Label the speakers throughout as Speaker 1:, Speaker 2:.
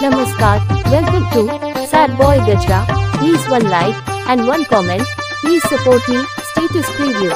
Speaker 1: Namaskar, welcome to Sad Boy GAJRA. Please one like and one comment. Please support me. Status preview.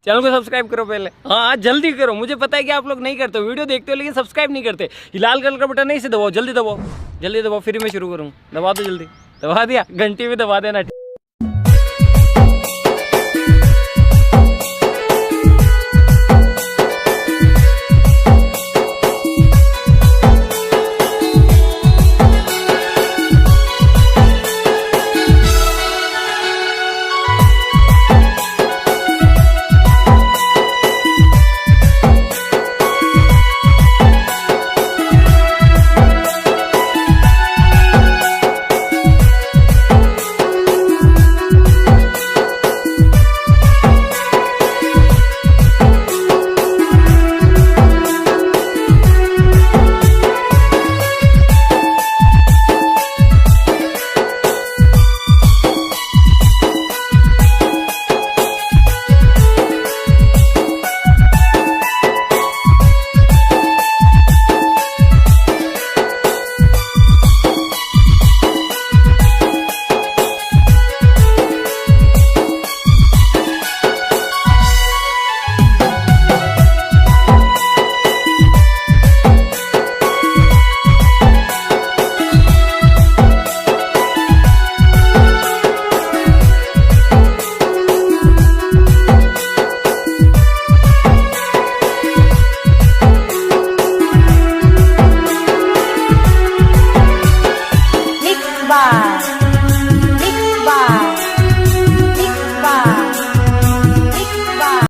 Speaker 2: Channel को subscribe करो पहले। हाँ जल्दी करो, मुझे पता है कि आप लोग नहीं करते हो, वीडियो देखते हो लेकिन सब्सक्राइब नहीं करते। ये लाल कलर का बटन नहीं से दबाओ, जल्दी दबाओ, जल्दी दबाओ, फिर मैं शुरू करूँ। दबा दो जल्दी, दबा दिया, घंटी भी दबा देना।
Speaker 1: Bye.